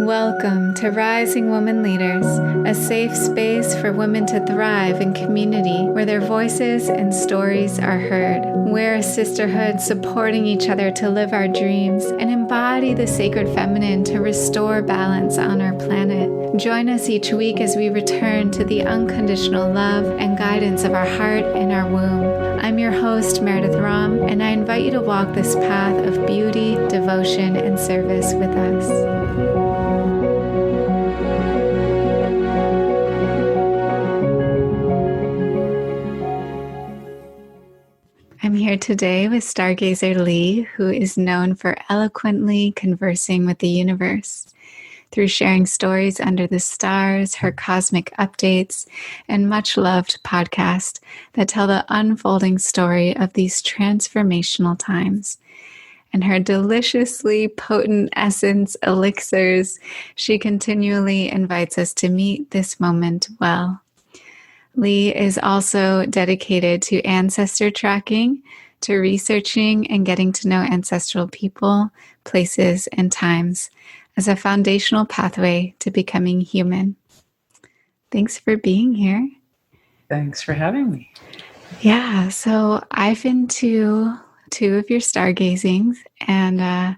Welcome to Rising Woman Leaders, a safe space for women to thrive in community where their voices and stories are heard. We're a sisterhood supporting each other to live our dreams and embody the sacred feminine to restore balance on our planet. Join us each week as we return to the unconditional love and guidance of our heart and our womb. I'm your host, Meredith Ram, and I invite you to walk this path of beauty, devotion, and service with us. I'm here today with Stargazer Li, who is known for eloquently conversing with the universe through sharing stories under the stars, her cosmic updates, and much-loved podcast that tell the unfolding story of these transformational times. And her deliciously potent essence elixirs, she continually invites us to meet this moment well. Li is also dedicated to ancestor tracking, to researching and getting to know ancestral people, places, and times as a foundational pathway to becoming human. Thanks for being here. Thanks for having me. Yeah, so I've been to two of your stargazings, and I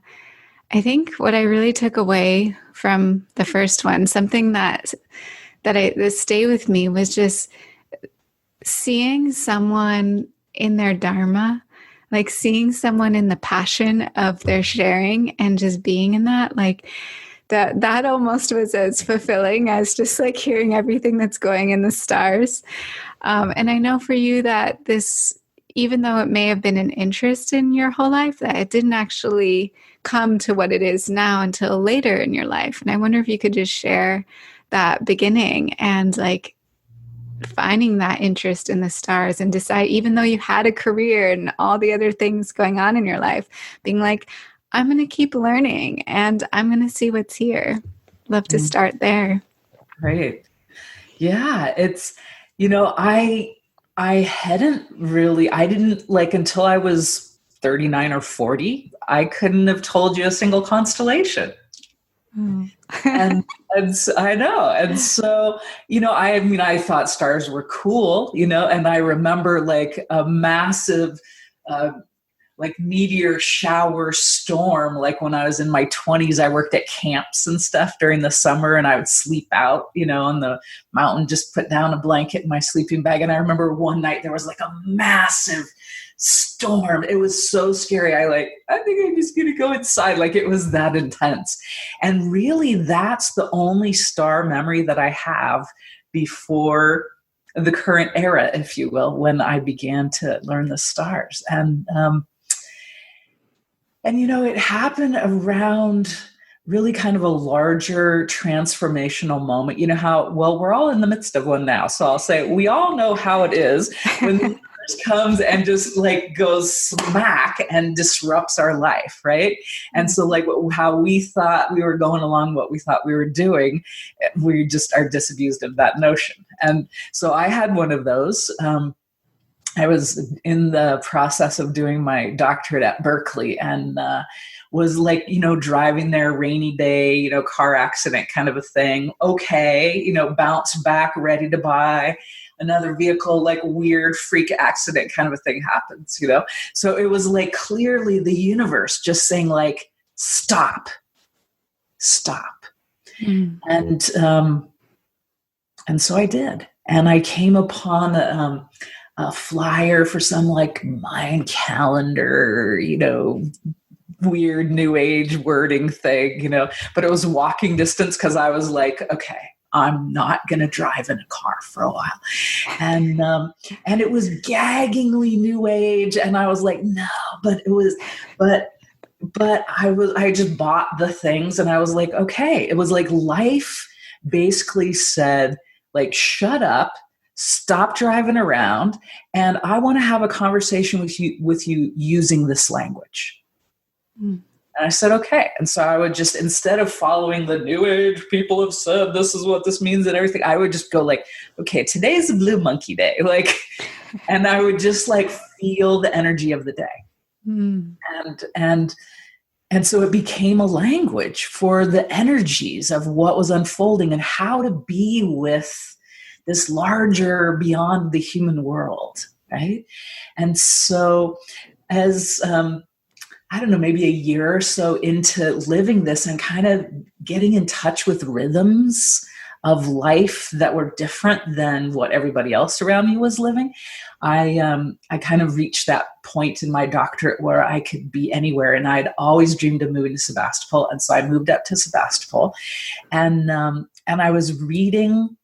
think what I really took away from the first one, something that stayed with me, was just seeing someone in their dharma, like seeing someone in the passion of their sharing and just being in that, like that almost was as fulfilling as just like hearing everything that's going in the stars. And I know for you that this, even though it may have been an interest in your whole life, that it didn't actually come to what it is now until later in your life. And I wonder if you could just share that beginning and like finding that interest in the stars and decide, even though you had a career and all the other things going on in your life, being like, I'm going to keep learning and I'm going to see what's here. Love to start there. Great. Yeah. It's, I didn't like, until I was 39 or 40, I couldn't have told you a single constellation. and I know. And so, I thought stars were cool, and I remember like a massive, like meteor shower storm. Like when I was in my 20s, I worked at camps and stuff during the summer, and I would sleep out, on the mountain, just put down a blanket in my sleeping bag. And I remember one night there was like a massive storm. It was so scary. I think I'm just going to go inside. Like it was that intense. And really that's the only star memory that I have before the current era, if you will, when I began to learn the stars. And it happened around really kind of a larger transformational moment. We're all in the midst of one now. So I'll say, we all know how it is when the universe comes and just like goes smack and disrupts our life, right? And so like how we thought we were going along, what we thought we were doing, we just are disabused of that notion. And so I had one of those. I was in the process of doing my doctorate at Berkeley and was like, driving there, rainy day, car accident kind of a thing. Okay, bounce back, ready to buy another vehicle, like weird freak accident kind of a thing happens, So it was like clearly the universe just saying like, stop. And so I did. And I came upon a flyer for some like Mayan calendar, weird new age wording thing, but it was walking distance because I was like, okay, I'm not going to drive in a car for a while. And it was gaggingly new age. And I was like, no, but I just bought the things and I was like, okay, it was like life basically said like, shut up, stop driving around. And I want to have a conversation with you using this language. And I said, okay. And so I would just, instead of following the new age, people have said, this is what this means and everything, I would just go like, okay, today's a blue monkey day. Like, and I would just like feel the energy of the day. And And so it became a language for the energies of what was unfolding and how to be with this larger beyond the human world, right? And so as I don't know, maybe a year or so into living this and kind of getting in touch with rhythms of life that were different than what everybody else around me was living, I kind of reached that point in my doctorate where I could be anywhere, and I'd always dreamed of moving to Sebastopol, and so I moved up to Sebastopol, and I was reading.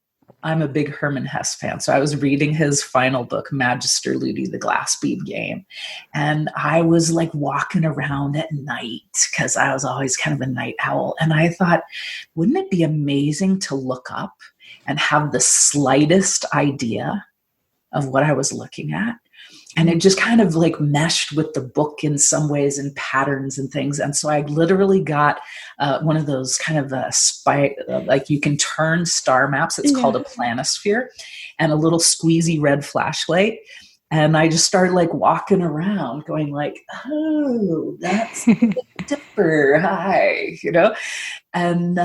I'm a big Hermann Hesse fan, so I was reading his final book, Magister Ludi, the Glass Bead Game, and I was like walking around at night because I was always kind of a night owl, and I thought, wouldn't it be amazing to look up and have the slightest idea of what I was looking at? And it just kind of like meshed with the book in some ways and patterns and things. And so I literally got one of those kind of like you can turn star maps. It's called a planisphere, and a little squeezy red flashlight. And I just started like walking around going like, oh, that's Dipper. Hi, and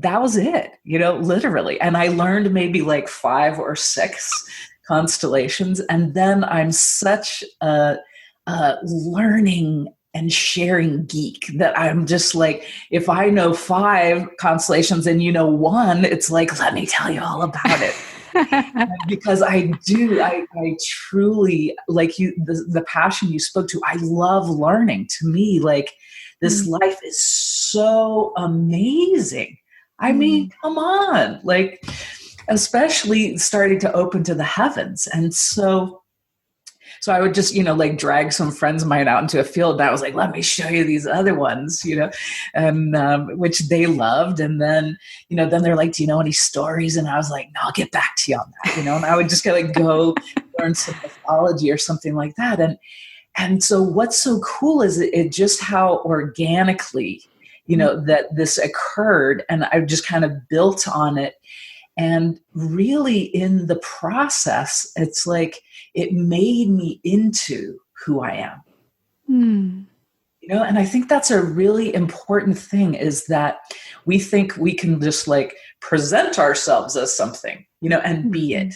that was it, literally. And I learned maybe like 5 or 6 constellations. And then I'm such a learning and sharing geek that I'm just like, if I know 5 constellations and you know 1, it's like, let me tell you all about it. Because I truly, like the passion you spoke to, I love learning. To me, like, this life is so amazing. I mean, come on, like, especially starting to open to the heavens. And so I would just, like drag some friends of mine out into a field. And I was like, let me show you these other ones, and which they loved. And then, then they're like, do you know any stories? And I was like, no, I'll get back to you on that, and I would just kind of go learn some mythology or something like that. And so what's so cool is it just how organically, that this occurred, and I just kind of built on it. And really in the process, it's like it made me into who I am. And I think that's a really important thing, is that we think we can just like present ourselves as something, and be it.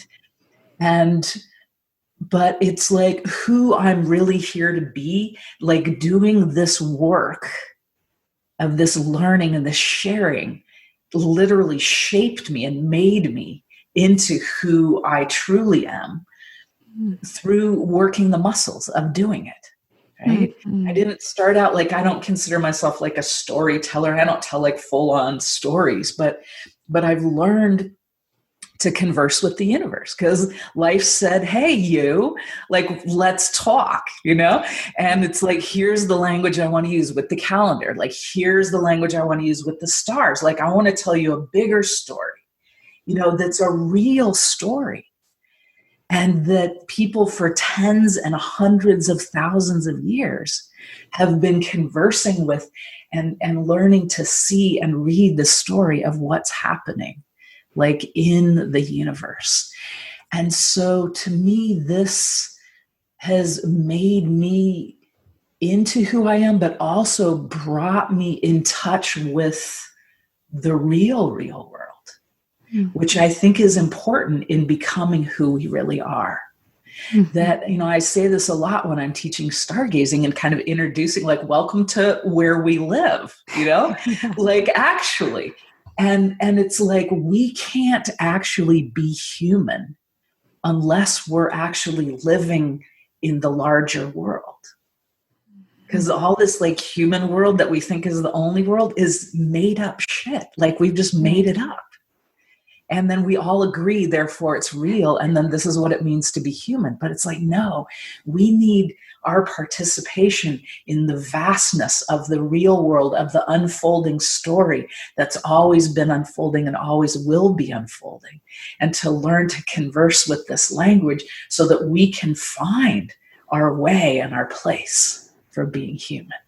But it's like who I'm really here to be, like doing this work of this learning and this sharing literally shaped me and made me into who I truly am through working the muscles of doing it. Right? I didn't start out like, I don't consider myself like a storyteller. I don't tell like full on stories, but I've learned to converse with the universe, because life said, hey, like, let's talk, and it's like, here's the language I want to use with the calendar. Like, here's the language I want to use with the stars. Like, I want to tell you a bigger story, that's a real story. And that people for tens and hundreds of thousands of years have been conversing with and learning to see and read the story of what's happening, like in the universe. And so to me, this has made me into who I am, but also brought me in touch with the real world, which I think is important in becoming who we really are. That, I say this a lot when I'm teaching stargazing and kind of introducing, like, welcome to where we live, like, actually. And it's like, we can't actually be human unless we're actually living in the larger world. Because all this like human world that we think is the only world is made up shit. Like, we've just made it up. And then we all agree, therefore it's real. And then this is what it means to be human. But it's like, no, we need our participation in the vastness of the real world, of the unfolding story that's always been unfolding and always will be unfolding. And to learn to converse with this language so that we can find our way and our place for being human.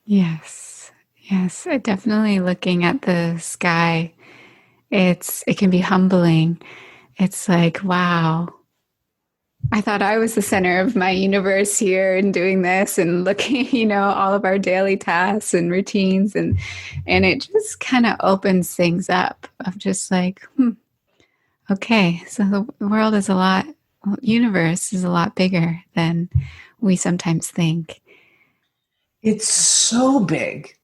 Yes. Definitely looking at the sky, it can be humbling. It's like, wow, I thought I was the center of my universe here and doing this and looking, all of our daily tasks and routines and it just kind of opens things up of just like, okay, so the world is universe is a lot bigger than we sometimes think. It's so big,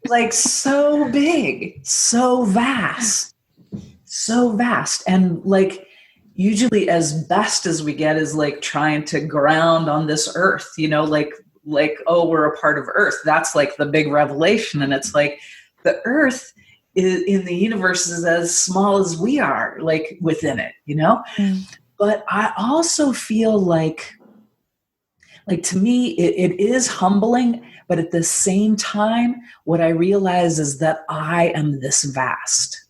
like so big, so vast, so vast. And like, usually as best as we get is like trying to ground on this earth, oh, we're a part of earth. That's like the big revelation. And it's like the earth in the universe is as small as we are, like within it, Mm. But I also feel like to me, it is humbling, but at the same time, what I realize is that I am this vast.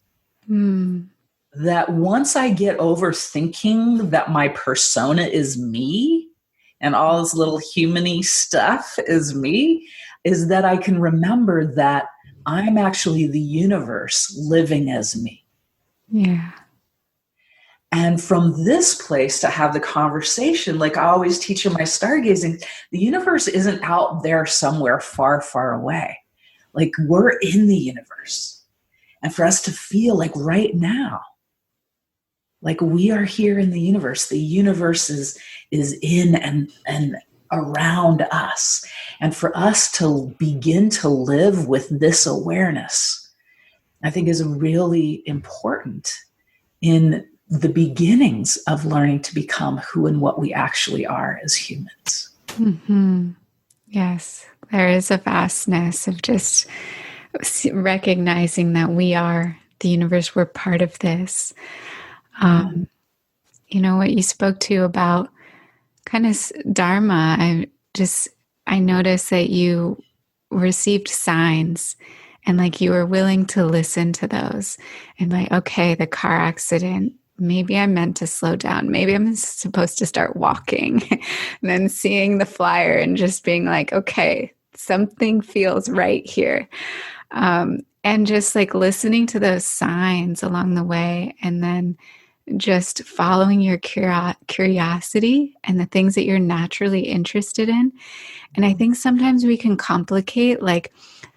Mm. That once I get over thinking that my persona is me and all this little human-y stuff is me, is that I can remember that I'm actually the universe living as me. Yeah. And from this place to have the conversation, like I always teach in my stargazing, the universe isn't out there somewhere far, far away. Like we're in the universe. And for us to feel like right now, like we are here in the universe is in and around us. And for us to begin to live with this awareness, I think is really important in the beginnings of learning to become who and what we actually are as humans. Mm-hmm. Yes, there is a vastness of just recognizing that we are the universe, we're part of this. What you spoke to about kind of dharma, I noticed that you received signs and like you were willing to listen to those and like, okay, the car accident, maybe I'm meant to slow down. Maybe I'm supposed to start walking. And then seeing the flyer and just being like, okay, something feels right here. And just like listening to those signs along the way and then just following your curiosity and the things that you're naturally interested in. And I think sometimes we can complicate like,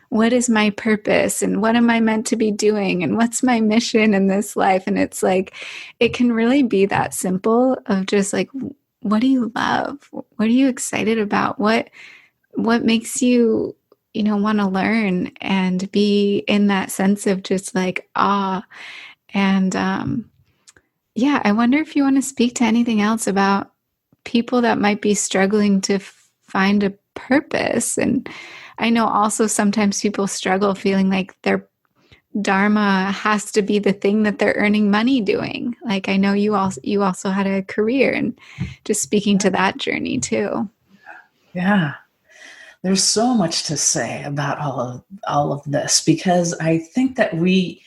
what is my purpose and what am I meant to be doing and what's my mission in this life? And it's like, it can really be that simple of just like, what do you love? What are you excited about? What makes you, want to learn and be in that sense of just like awe. And yeah, I wonder if you want to speak to anything else about people that might be struggling to find a purpose. And I know also sometimes people struggle feeling like their dharma has to be the thing that they're earning money doing. Like I know you also had a career and just speaking to that journey too. Yeah. There's so much to say about all of this, because I think that we,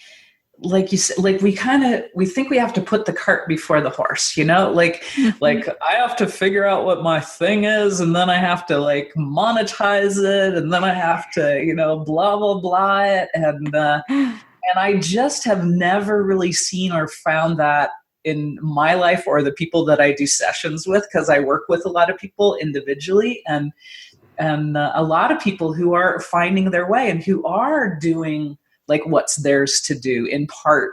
like you said, like we think we have to put the cart before the horse, like I have to figure out what my thing is, and then I have to like monetize it, and then I have to, blah, blah, blah it. And I just have never really seen or found that in my life or the people that I do sessions with, because I work with a lot of people individually and a lot of people who are finding their way and who are doing like what's theirs to do, in part,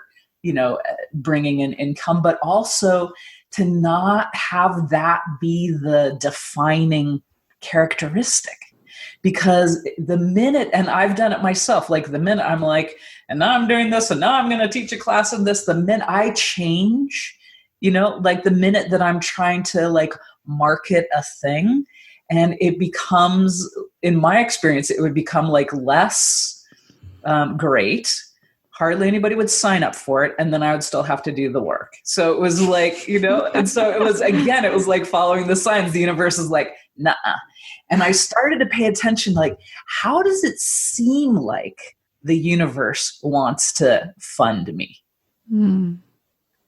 bringing in income, but also to not have that be the defining characteristic. Because the minute, and I've done it myself, like the minute I'm like, and now I'm doing this, and now I'm going to teach a class of this, the minute I change, like the minute that I'm trying to like market a thing, and it becomes, in my experience, it would become like less great. Hardly anybody would sign up for it. And then I would still have to do the work. So it was like, and so it was, again, it was like following the signs. The universe is like, nah. And I started to pay attention, like, how does it seem like the universe wants to fund me? Mm.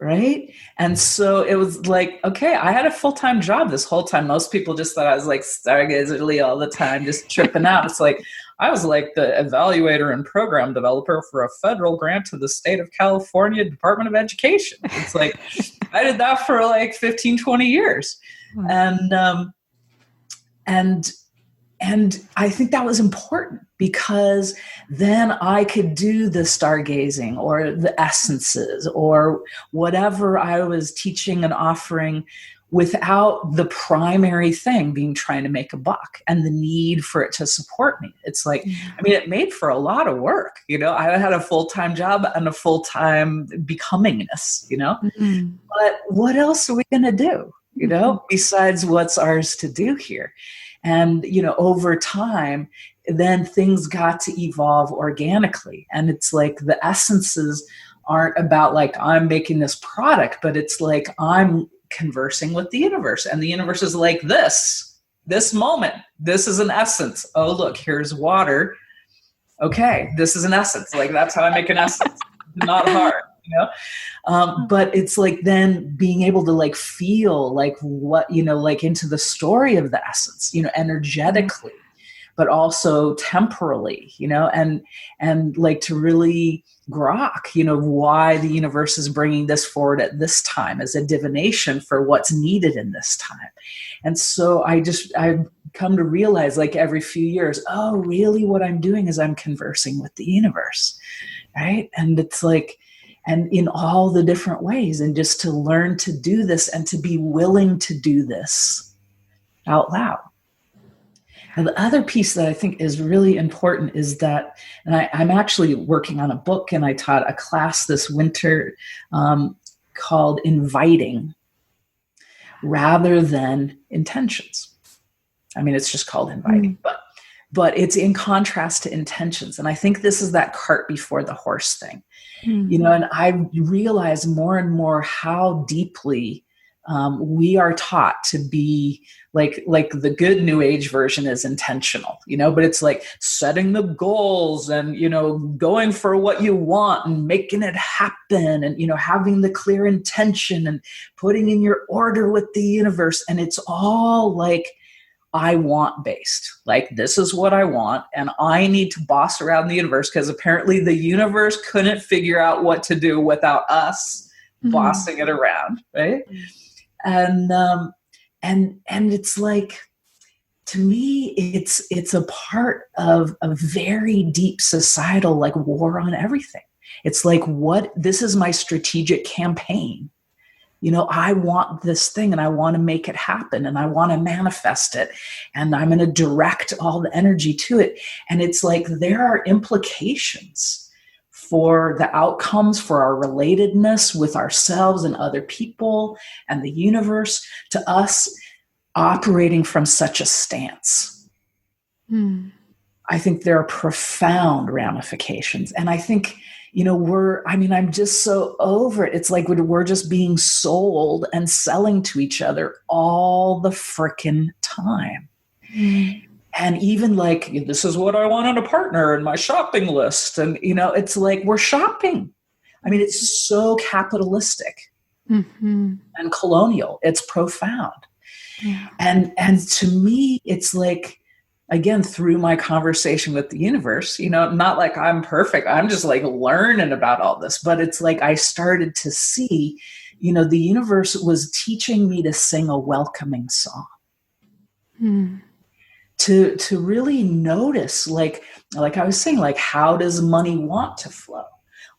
right? And so it was like, okay, I had a full-time job this whole time. Most people just thought I was like Stargazer Li all the time, just tripping out. It's like, I was like the evaluator and program developer for a federal grant to the state of California Department of Education. It's like, I did that for like 15, 20 years. And, and I think that was important because then I could do the stargazing or the essences or whatever I was teaching and offering without the primary thing being trying to make a buck and the need for it to support me. It's like, I mean, it made for a lot of work. I had a full-time job and a full-time becomingness, but what else are we going to do, besides what's ours to do here? And, over time, then things got to evolve organically. And it's like the essences aren't about like, I'm making this product, but it's like, I'm conversing with the universe. And the universe is like this moment, this is an essence. Oh, look, here's water. Okay, this is an essence. Like, that's how I make an essence. Not hard. But it's like then being able to like feel like what, like into the story of the essence, energetically, but also temporally, and like to really grok, why the universe is bringing this forward at this time as a divination for what's needed in this time. And so I've come to realize like every few years, oh, really what I'm doing is I'm conversing with the universe. Right. And it's like, and in all the different ways, and just to learn to do this and to be willing to do this out loud. And the other piece that I think is really important is that, and I'm actually working on a book, and I taught a class this winter called Inviting rather than Intentions. I mean, it's just called Inviting, but it's in contrast to intentions. And I think this is that cart before the horse thing. And I realize more and more how deeply we are taught to be like the good new age version is intentional, but it's like setting the goals and, going for what you want and making it happen and, having the clear intention and putting in your order with the universe. And it's all like, I want based, like this is what I want. And I need to boss around the universe because apparently the universe couldn't figure out what to do without us bossing it around. Right. And it's like, to me, it's a part of a very deep societal, like war on everything. It's like, this is my strategic campaign. I want this thing and I want to make it happen and I want to manifest it and I'm going to direct all the energy to it. And it's like, there are implications for the outcomes, for our relatedness with ourselves and other people and the universe to us operating from such a stance. I think there are profound ramifications. And I think, I'm just so over it. It's like we're just being sold and selling to each other all the frickin' time. And even like, this is what I want in a partner and my shopping list. And, it's like we're shopping. I mean, it's so capitalistic and colonial. It's profound. Yeah. And to me, it's like, again, through my conversation with the universe, not like I'm perfect. I'm just like learning about all this, but it's like I started to see, the universe was teaching me to sing a welcoming song, to really notice, like I was saying, like, how does money want to flow?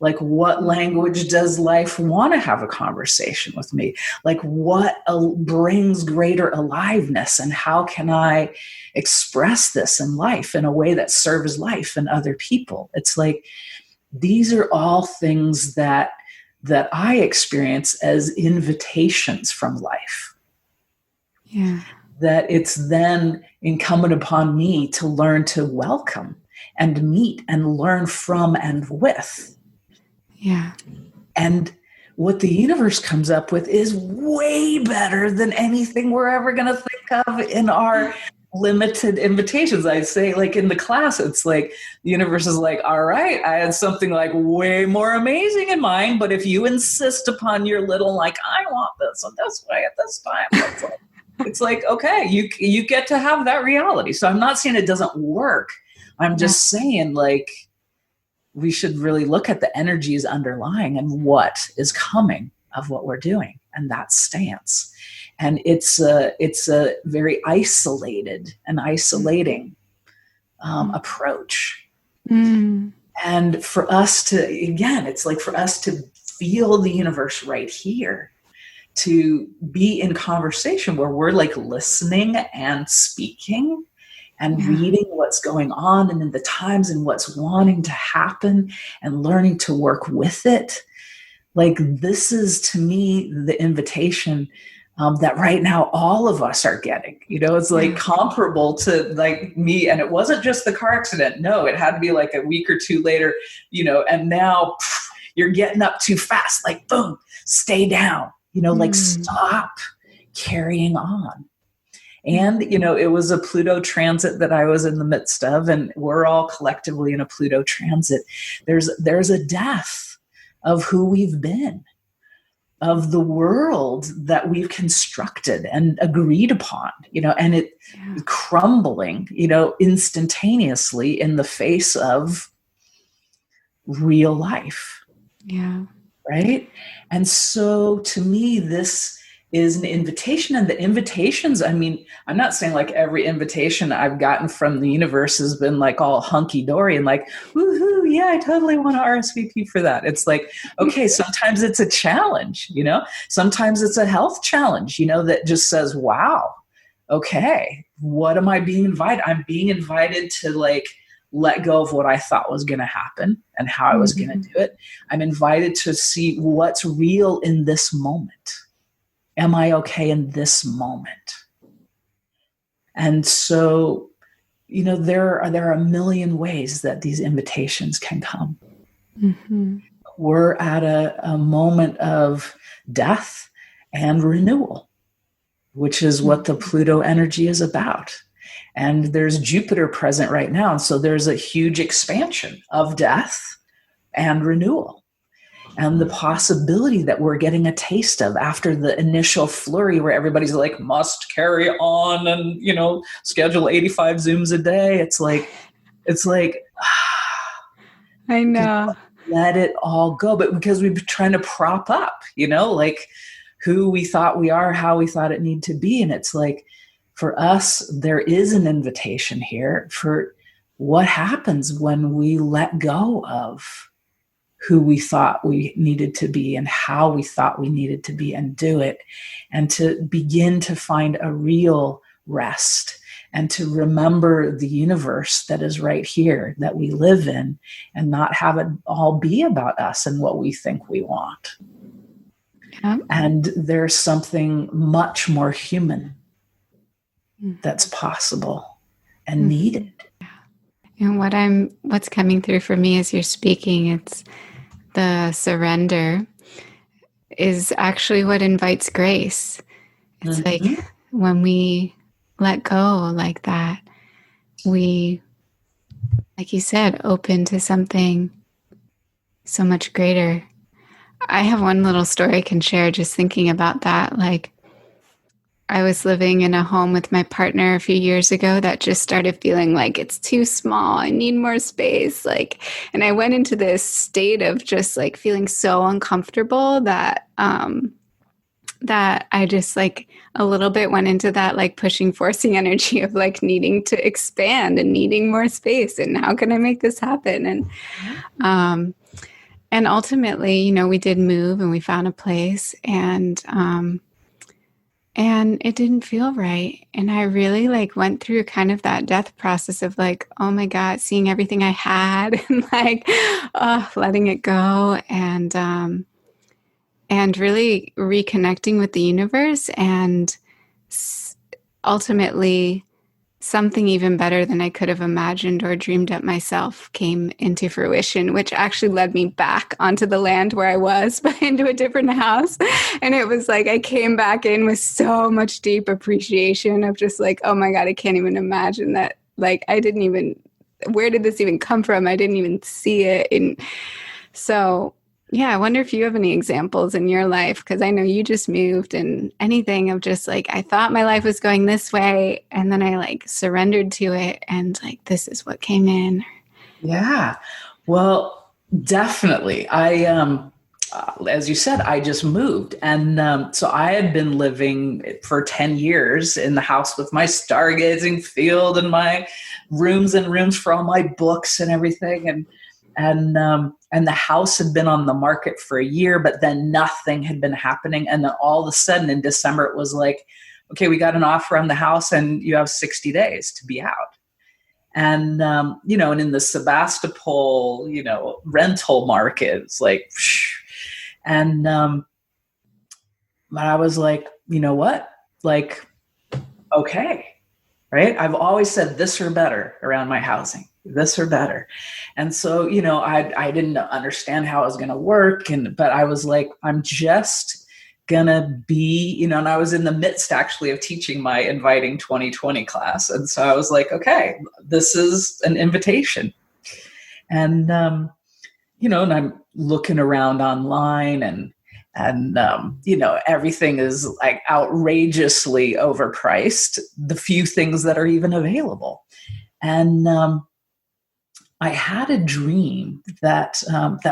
Like, what language does life want to have a conversation with me? Like, what brings greater aliveness, and how can I express this in life in a way that serves life and other people? It's like, these are all things that I experience as invitations from life. Yeah. That it's then incumbent upon me to learn to welcome and meet and learn from and with. Yeah. And what the universe comes up with is way better than anything we're ever going to think of in our limited invitations. I say, like in the class, it's like the universe is like, all right, I had something like way more amazing in mind, but if you insist upon your little, like, I want this and this way at this time, it's like, okay, you get to have that reality. So I'm not saying it doesn't work. I'm just saying, like, we should really look at the energies underlying and what is coming of what we're doing, and that stance. And it's a very isolated and isolating approach. Mm. And for us to, again, it's like for us to feel the universe right here, to be in conversation where we're like listening and speaking and reading what's going on and in the times and what's wanting to happen and learning to work with it. Like, this is, to me, the invitation that right now all of us are getting. It's like comparable to like me. And it wasn't just the car accident. No, it had to be like a week or two later, and now you're getting up too fast. Like, boom, stay down, like stop carrying on. And, it was a Pluto transit that I was in the midst of, and we're all collectively in a Pluto transit. There's a death of who we've been, of the world that we've constructed and agreed upon, and it crumbling, instantaneously in the face of real life. Yeah. Right. And so to me, this is an invitation, and the invitations, I mean, I'm not saying like every invitation I've gotten from the universe has been like all hunky-dory and like, woohoo, yeah, I totally want to RSVP for that. It's like, okay, sometimes it's a challenge, sometimes it's a health challenge, that just says, wow, okay, what am I being invited? I'm being invited to like let go of what I thought was going to happen and how I was going to do it. I'm invited to see what's real in this moment. Am I okay in this moment? And so, there are a million ways that these invitations can come. Mm-hmm. We're at a moment of death and renewal, which is what the Pluto energy is about. And there's Jupiter present right now. And so there's a huge expansion of death and renewal. And the possibility that we're getting a taste of after the initial flurry where everybody's like, must carry on and, schedule 85 Zooms a day. It's like, I know. Let it all go. But because we've been trying to prop up, like who we thought we are, how we thought it needed to be. And it's like, for us, there is an invitation here for what happens when we let go of who we thought we needed to be and how we thought we needed to be, and do it, and to begin to find a real rest and to remember the universe that is right here that we live in, and not have it all be about us and what we think we want. Yeah. And there's something much more human that's possible and needed. And what's coming through for me as you're speaking, it's the surrender is actually what invites grace. It's like when we let go like that, we, like you said, open to something so much greater. I have one little story I can share just thinking about that. Like, I was living in a home with my partner a few years ago that just started feeling like it's too small. I need more space. And I went into this state of just like feeling so uncomfortable that I just like a little bit went into that like pushing, forcing energy of like needing to expand and needing more space. And how can I make this happen? And ultimately, we did move and we found a place, and it didn't feel right. And I really like went through kind of that death process of like, oh my God, seeing everything I had and like, letting it go, and really reconnecting with the universe, and ultimately something even better than I could have imagined or dreamed up myself came into fruition, which actually led me back onto the land where I was, but into a different house. And it was like I came back in with so much deep appreciation of just like, oh my God, I can't even imagine that. Like, I didn't even, where did this even come from? I didn't even see it. And so, yeah, I wonder if you have any examples in your life, because I know you just moved, and anything of just like, I thought my life was going this way, and then I like surrendered to it, and like, this is what came in. Yeah. Well, definitely. As you said, I just moved. And so I had been living for 10 years in the house with my stargazing field and my rooms and rooms for all my books and everything. And the house had been on the market for a year, but then nothing had been happening. And then all of a sudden in December, it was like, okay, we got an offer on the house and you have 60 days to be out. And, and in the Sebastopol, rental market, it's like, and I was like, you know what? Like, okay, right? I've always said this or better around my housing, this or better. And so, I didn't understand how it was going to work. But I was like, I'm just going to be, and I was in the midst actually of teaching my Inviting 2020 class. And so I was like, okay, this is an invitation. And, and I'm looking around online and everything is like outrageously overpriced, the few things that are even available. And I had a dream that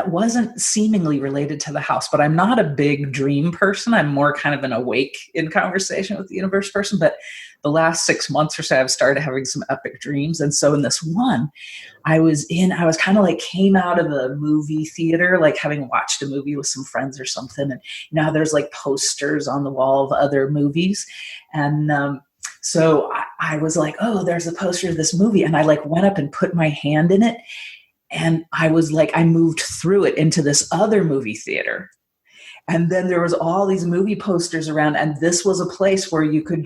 wasn't seemingly related to the house, but I'm not a big dream person. I'm more kind of an awake in conversation with the universe person. But the last 6 months or so, I've started having some epic dreams. And so in this one, I was kind of like came out of a movie theater, like having watched a movie with some friends or something. And now there's like posters on the wall of other movies. And so I was like, oh, there's a poster of this movie. And I like went up and put my hand in it. And I was like, I moved through it into this other movie theater. And then there was all these movie posters around. And this was a place where you could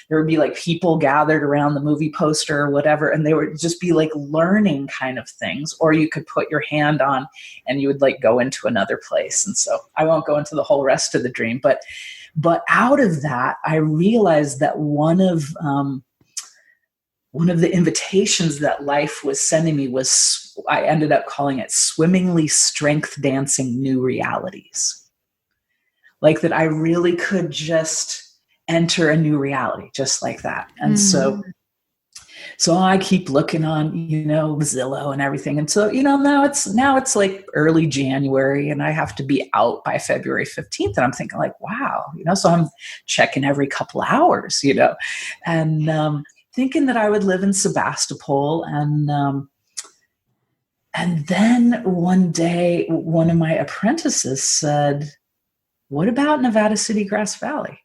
there would be like people gathered around the movie poster or whatever. And they would just be like learning kind of things. Or you could put your hand on and you would like go into another place. And so I won't go into the whole rest of the dream, but out of that, I realized that one of the invitations that life was sending me was, I ended up calling it swimmingly strength dancing new realities. Like that I really could just enter a new reality just like that. And so I keep looking on, Zillow and everything. And so, now it's like early January and I have to be out by February 15th. And I'm thinking like, wow, so I'm checking every couple hours, and thinking that I would live in Sebastopol. And then one day, one of my apprentices said, what about Nevada City, Grass Valley?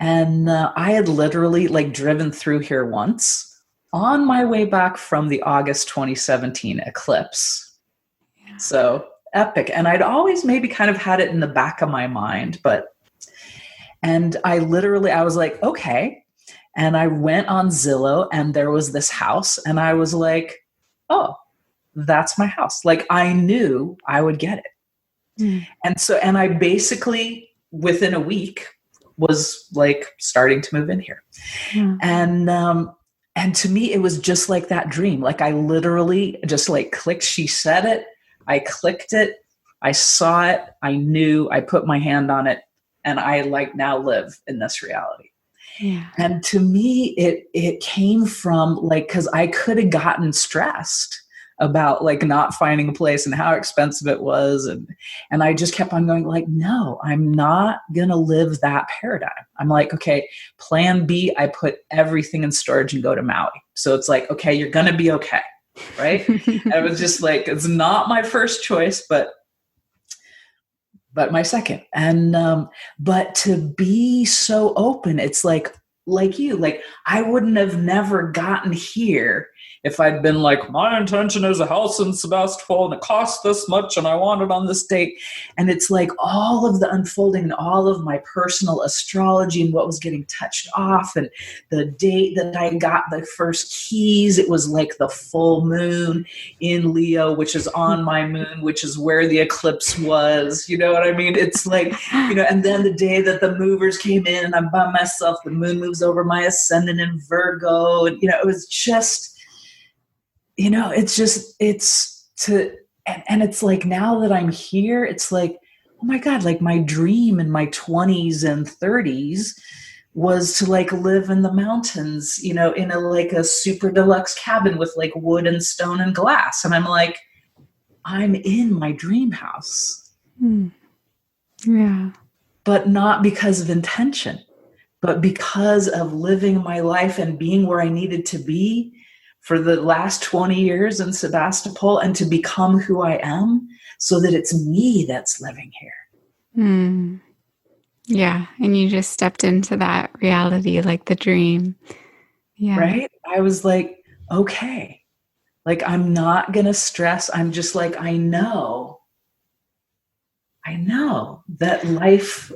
And I had literally like driven through here once on my way back from the August 2017 eclipse. Yeah. So epic. And I'd always maybe kind of had it in the back of my mind, and I was like, okay. And I went on Zillow and there was this house and I was like, oh, that's my house. Like I knew I would get it. Mm. And I basically within a week was like starting to move in here. Yeah. And to me, it was just like that dream. Like I literally just like clicked. She said it. I clicked it. I saw it. I knew. I put my hand on it. And I like now live in this reality. Yeah. And to me, it came from like, cause I could have gotten stressed about like not finding a place and how expensive it was. And I just kept on going like, no, I'm not going to live that paradigm. I'm like, okay, plan B, I put everything in storage and go to Maui. So it's like, okay, you're going to be okay. Right. I was just like, it's not my first choice, but my second. And, but to be so open, it's like you, like I wouldn't have never gotten here if I'd been like, my intention is a house in Sebastopol and it costs this much and I want it on this date. And it's like all of the unfolding and all of my personal astrology and what was getting touched off, and the date that I got the first keys, it was like the full moon in Leo, which is on my moon, which is where the eclipse was. You know what I mean? It's like, and then the day that the movers came in and I'm by myself, the moon moves over my ascendant in Virgo. And, it was just, and it's like, now that I'm here, it's like, oh my God, like my dream in my 20s and 30s was to like live in the mountains, in a super deluxe cabin with like wood and stone and glass. And I'm like, I'm in my dream house. Yeah. But not because of intention, but because of living my life and being where I needed to be for the last 20 years in Sebastopol, and to become who I am, so that it's me that's living here. Yeah. And you just stepped into that reality, like the dream. Yeah. Right? I was like, okay, like, I'm not going to stress. I'm just like, I know that life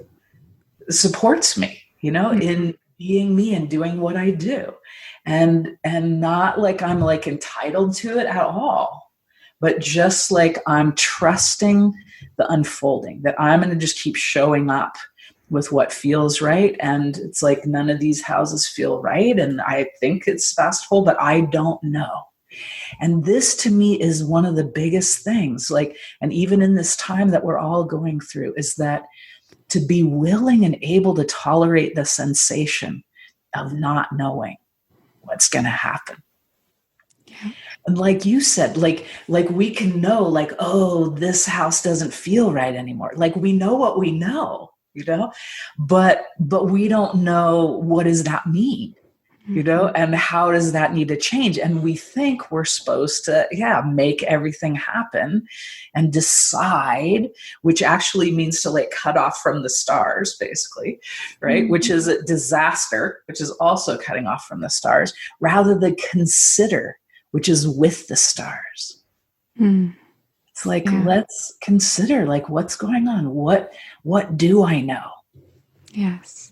supports me, in being me and doing what I do. And not like I'm like entitled to it at all, but just like I'm trusting the unfolding, that I'm going to just keep showing up with what feels right. And it's like, none of these houses feel right. And I think it's Sebastopol, but I don't know. And this to me is one of the biggest things, like, and even in this time that we're all going through, is that to be willing and able to tolerate the sensation of not knowing what's going to happen. Yeah. And like you said, like we can know, like, oh, this house doesn't feel right anymore. Like, we know what we know, but we don't know, what does that mean? And how does that need to change? And we think we're supposed to, make everything happen and decide, which actually means to like cut off from the stars, basically, right? Which is a disaster, which is also cutting off from the stars, rather than consider, which is with the stars. It's like, let's consider, like, what's going on? What do I know? Yes.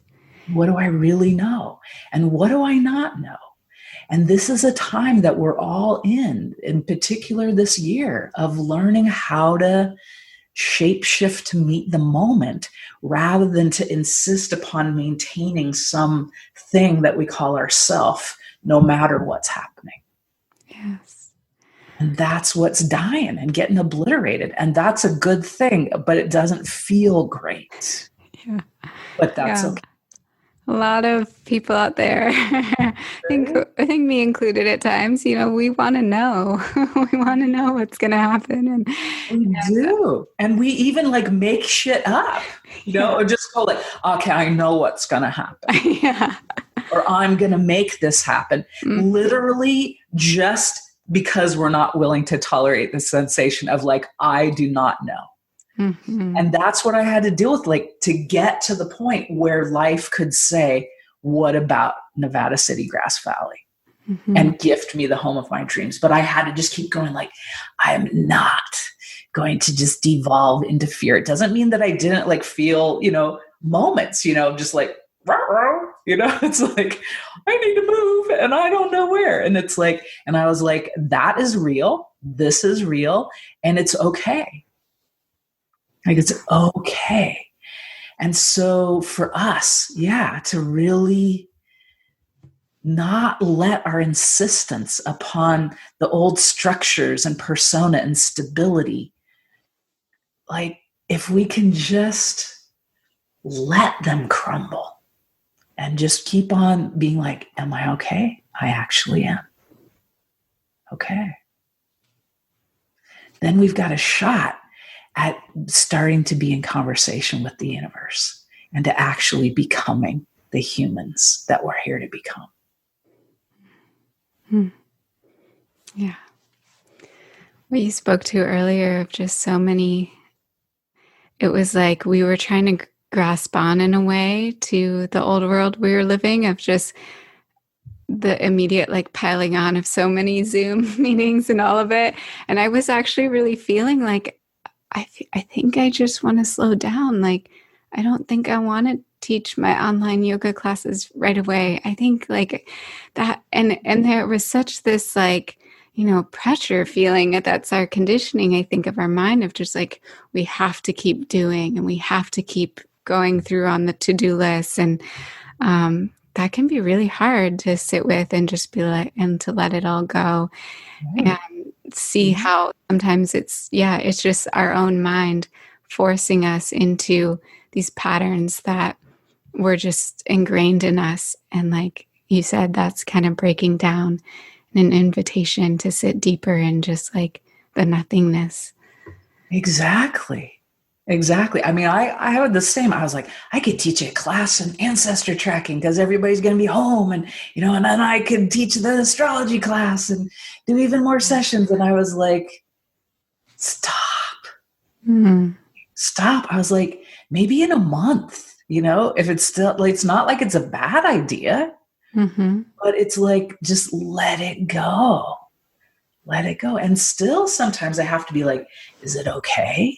What do I really know? And what do I not know? And this is a time that we're all in particular this year, of learning how to shapeshift to meet the moment, rather than to insist upon maintaining some thing that we call ourself, no matter what's happening. Yes. And that's what's dying and getting obliterated. And that's a good thing, but it doesn't feel great. Yeah. But that's okay. A lot of people out there, I think me included at times, we want to know. We want to know what's going to happen. And we do. And we even like make shit up, or just call it, okay, I know what's going to happen. Yeah. Or I'm going to make this happen. Literally, just because we're not willing to tolerate the sensation of like, I do not know. And that's what I had to deal with, like, to get to the point where life could say, what about Nevada City, Grass Valley? And gift me the home of my dreams. But I had to just keep going, like, I am not going to just devolve into fear. It doesn't mean that I didn't like feel, moments, just like, it's like, I need to move and I don't know where. And it's like, and I was like, that is real. This is real. And it's okay. Like, it's okay. And so for us, to really not let our insistence upon the old structures and persona and stability, like, if we can just let them crumble and just keep on being like, am I okay? I actually am. Okay. Then we've got a shot at starting to be in conversation with the universe and to actually becoming the humans that we're here to become. Yeah. What you spoke to earlier of just so many, it was like we were trying to grasp on in a way to the old world we were living, of just the immediate like piling on of so many Zoom meetings and all of it. And I was actually really feeling like I think I just want to slow down. Like, I don't think I want to teach my online yoga classes right away. I think like that, and there was such this like, you know, pressure feeling that's our conditioning, I think, of our mind of just like, we have to keep doing and we have to keep going through on the to-do list. And that can be really hard to sit with and just be like, and to let it all go and Right. see Mhm. how sometimes it's just our own mind forcing us into these patterns that were just ingrained in us. And like you said, that's kind of breaking down an invitation to sit deeper in just like the nothingness. Exactly. Exactly. I mean, I had the same. I was like, I could teach a class on ancestor tracking because everybody's going to be home, and and then I could teach the astrology class and do even more sessions. And I was like, stop, Mm-hmm. stop. I was like, maybe in a month, if it's still like, it's not like it's a bad idea, Mm-hmm. but it's like, just let it go. Let it go. And still sometimes I have to be like, is it okay?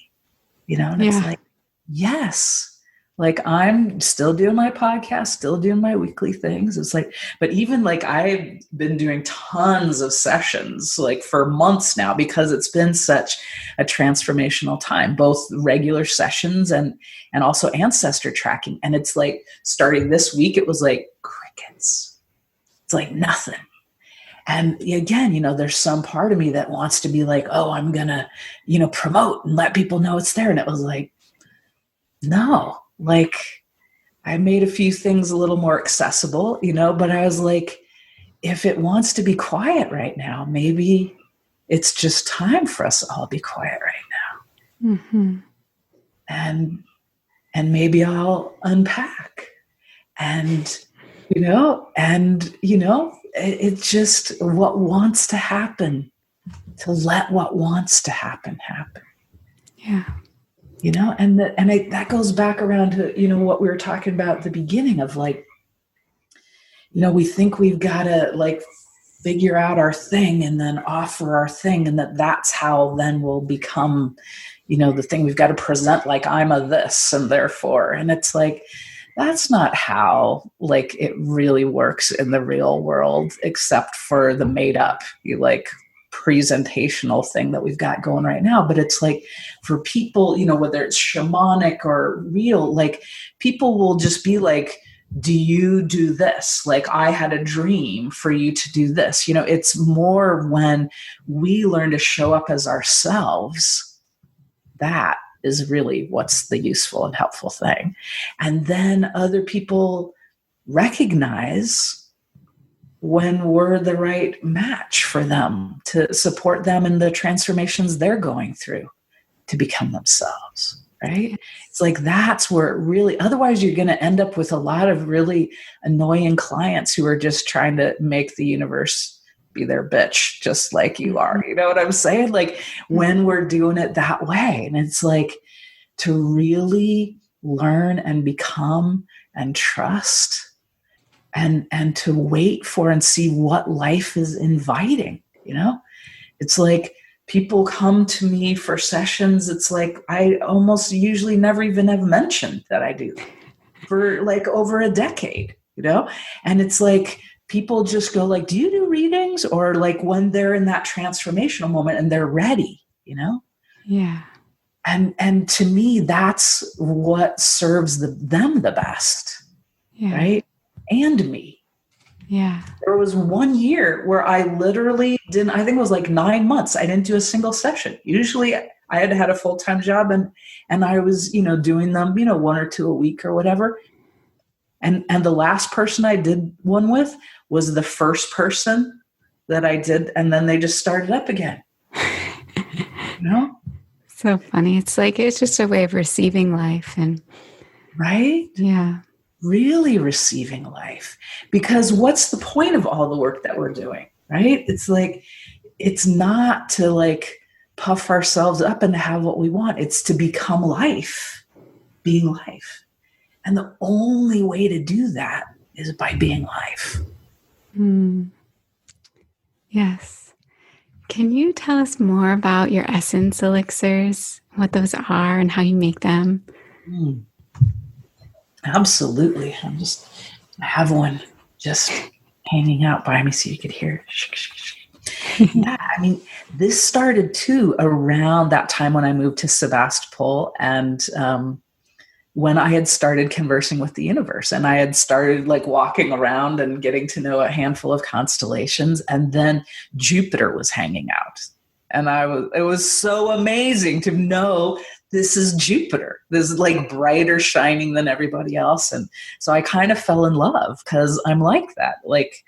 And it's Yeah. like, yes, like I'm still doing my podcast, still doing my weekly things. It's like, but even like I've been doing tons of sessions like for months now because it's been such a transformational time, both regular sessions and also ancestor tracking. And it's like starting this week, it was like crickets. It's like nothing. And again, there's some part of me that wants to be like, oh, I'm going to, promote and let people know it's there. And it was like, no, like I made a few things a little more accessible, but I was like, if it wants to be quiet right now, maybe it's just time for us all to be quiet right Mm-hmm. now. And maybe I'll unpack and, it's just what wants to happen, to let what wants to happen happen. Yeah. That goes back around to what we were talking about at the beginning of like, we think we've got to like figure out our thing and then offer our thing, and that's how then we'll become the thing we've got to present, like I'm a this and therefore. And it's like, that's not how like it really works in the real world, except for the made up like presentational thing that we've got going right now. But it's like for people, whether it's shamanic or real, like people will just be like, do you do this? Like I had a dream for you to do this. It's more when we learn to show up as ourselves, that is really what's the useful and helpful thing. And then other people recognize when we're the right match for them, to support them in the transformations they're going through to become themselves, right? It's like that's where it really, otherwise you're going to end up with a lot of really annoying clients who are just trying to make the universe be their bitch, just like you are. You know what I'm saying? Like when we're doing it that way. And it's like to really learn and become and trust and to wait for and see what life is inviting. It's like people come to me for sessions. It's like I almost usually never even have mentioned that I do for like over a decade, and it's like people just go like, do you do readings? Or like when they're in that transformational moment and they're ready, Yeah. and to me that's what serves them the best, Yeah. right? And me. Yeah. There was 1 year where I literally didn't, I think it was like 9 months, I didn't do a single session. Usually I had a full-time job and I was, doing them, one or two a week or whatever. And the last person I did one with was the first person that I did, and then they just started up again. You know? So funny. It's like it's just a way of receiving life and Right? yeah. Really receiving life. Because what's the point of all the work that we're doing? Right? It's like, it's not to like puff ourselves up and to have what we want. It's to become life, being life. And the only way to do that is by being life. Mm, yes. Can you tell us more about your essence elixirs, what those are, and how you make them? Mm, absolutely. I have one just hanging out by me so you could hear it. Yeah, I mean, this started too around that time when I moved to Sebastopol, and when I had started conversing with the universe, and I had started like walking around and getting to know a handful of constellations, and then Jupiter was hanging out. And it was so amazing to know this is Jupiter. This is like brighter shining than everybody else. And so I kind of fell in love because I'm like that. Like,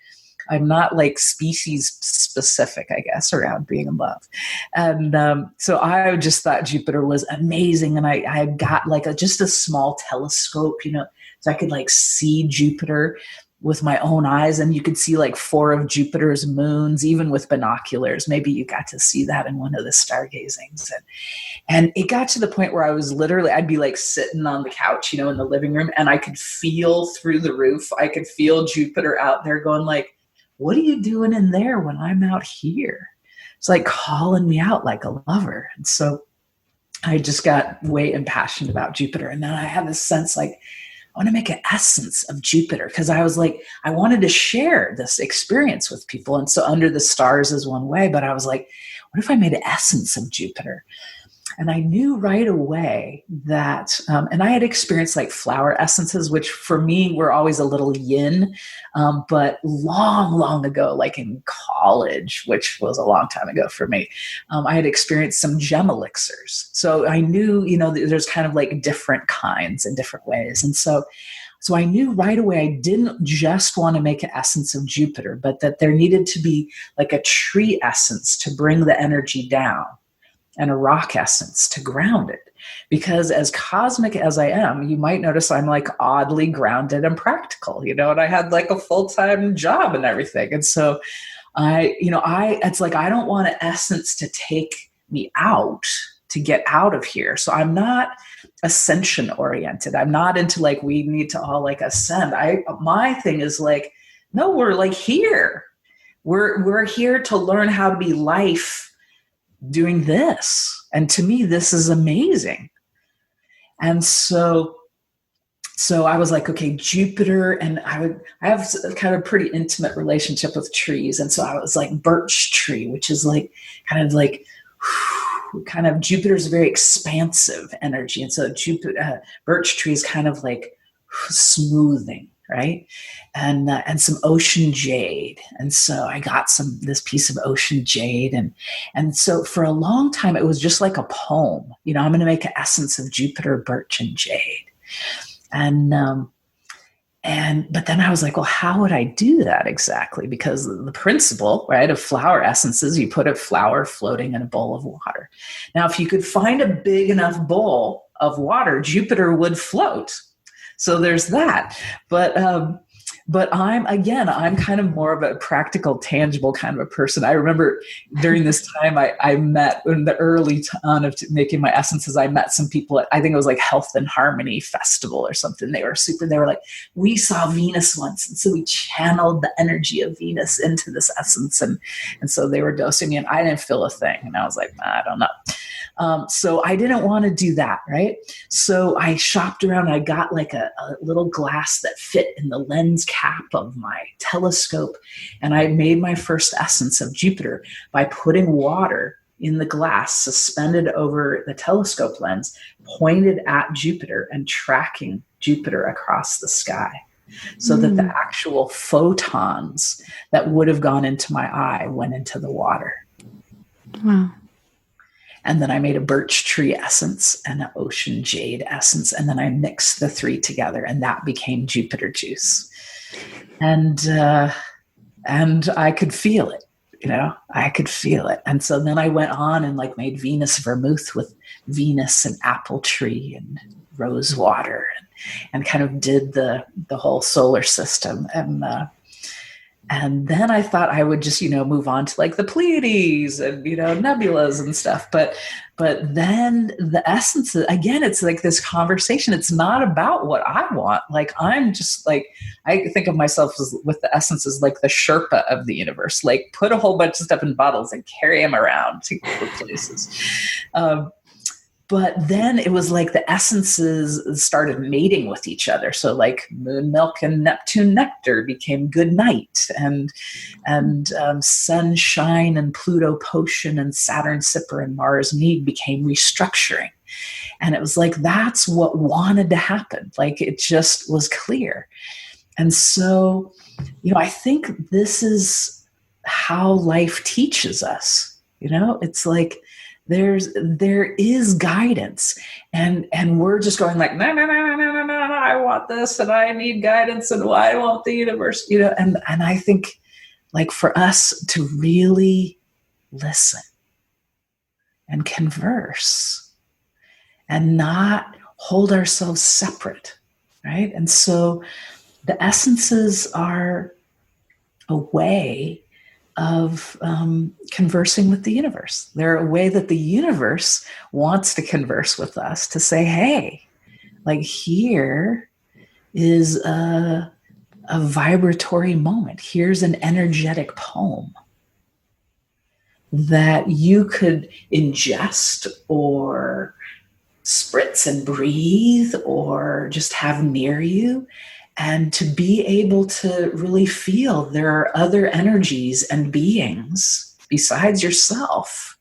I'm not like species specific, I guess, around being in love. And so I just thought Jupiter was amazing. And I got like just a small telescope, so I could like see Jupiter with my own eyes. And you could see like 4 of Jupiter's moons, even with binoculars. Maybe you got to see that in one of the stargazings. And it got to the point where I'd be like sitting on the couch, in the living room, and I could feel through the roof. I could feel Jupiter out there going like, what are you doing in there when I'm out here? It's like calling me out like a lover. And so I just got way impassioned about Jupiter. And then I had this sense like, I want to make an essence of Jupiter, because I was like, I wanted to share this experience with people. And so Under the Stars is one way, but I was like, what if I made an essence of Jupiter? And I knew right away that, and I had experienced like flower essences, which for me were always a little yin. But long, long ago, like in college, which was a long time ago for me, I had experienced some gem elixirs. So I knew, there's kind of like different kinds in different ways. And so I knew right away I didn't just want to make an essence of Jupiter, but that there needed to be like a tree essence to bring the energy down, and a rock essence to ground it. Because as cosmic as I am, you might notice I'm like oddly grounded and practical, and I had like a full-time job and everything. And so it's like, I don't want an essence to take me out, to get out of here. So I'm not ascension oriented. I'm not into like, we need to all like ascend. My thing is like, no, we're like here. We're here to learn how to be life doing this. And to me, this is amazing. And so I was like, okay, Jupiter, and I have kind of a pretty intimate relationship with trees. And so I was like birch tree, which is like kind of Jupiter's very expansive energy. And so birch tree is kind of like smoothing, right? And some ocean jade. And so I got this piece of ocean jade. And so for a long time, it was just like a poem. I'm going to make an essence of Jupiter, birch, and jade. But then I was like, well, how would I do that exactly? Because the principle, right, of flower essences, you put a flower floating in a bowl of water. Now, if you could find a big enough bowl of water, Jupiter would float. So there's that. But I'm kind of more of a practical, tangible kind of a person. I remember during this time I met in the early on of making my essences, I met some people at, I think it was like Health and Harmony Festival or something. They were like, we saw Venus once. And so we channeled the energy of Venus into this essence. And so they were dosing me, and I didn't feel a thing. And I was like, I don't know. So I didn't want to do that, right? So I shopped around, and I got like a little glass that fit in the lens cap of my telescope. And I made my first essence of Jupiter by putting water in the glass suspended over the telescope lens, pointed at Jupiter and tracking Jupiter across the sky, so that the actual photons that would have gone into my eye went into the water. Wow. And then I made a birch tree essence and an ocean jade essence. And then I mixed the 3 together, and that became Jupiter juice. And I could feel it, I could feel it. And so then I went on and like made Venus vermouth with Venus and apple tree and rose water, and kind of did the whole solar system. And then I thought I would just, move on to like the Pleiades and, nebulas and stuff. But then the essence, again, it's like this conversation. It's not about what I want. Like, I'm just like, I think of myself as, with the essence, as like the Sherpa of the universe. Like, put a whole bunch of stuff in bottles and carry them around to places. But then it was like the essences started mating with each other. So like moon milk and Neptune nectar became good night, and sunshine and Pluto potion and Saturn sipper and Mars mead became restructuring. And it was like, that's what wanted to happen. Like, it just was clear. And so, I think this is how life teaches us. It's like, there is guidance, and we're just going like, no, I want this, and I need guidance, and I want the universe, and I think, like, for us to really listen and converse and not hold ourselves separate, right? And so the essences are a way of conversing with the universe. They're a way that the universe wants to converse with us, to say, hey, like, here is a vibratory moment. Here's an energetic poem that you could ingest or spritz and breathe or just have near you. And to be able to really feel there are other energies and beings besides yourself,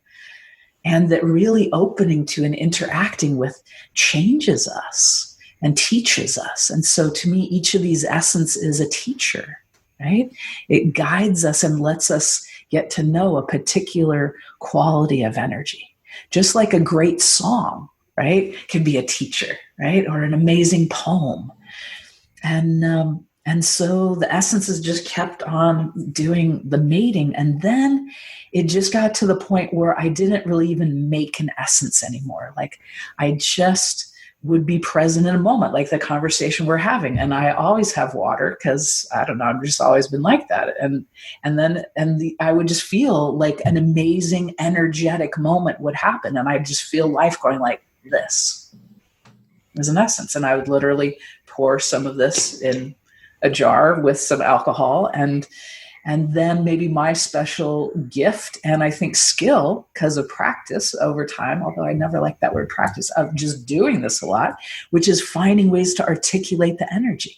and that really opening to and interacting with changes us and teaches us. And so to me, each of these essence is a teacher, right? It guides us and lets us get to know a particular quality of energy. Just like a great song, right, can be a teacher, right? Or an amazing poem. And so the essences just kept on doing the mating. And then it just got to the point where I didn't really even make an essence anymore. Like, I just would be present in a moment, like the conversation we're having. And I always have water because, I don't know, I've just always been like that. I would just feel like an amazing energetic moment would happen. And I just feel life going like this. As an essence. And I would literally pour some of this in a jar with some alcohol, and then maybe my special gift, and I think skill, because of practice over time, although I never liked that word practice, of just doing this a lot, which is finding ways to articulate the energy.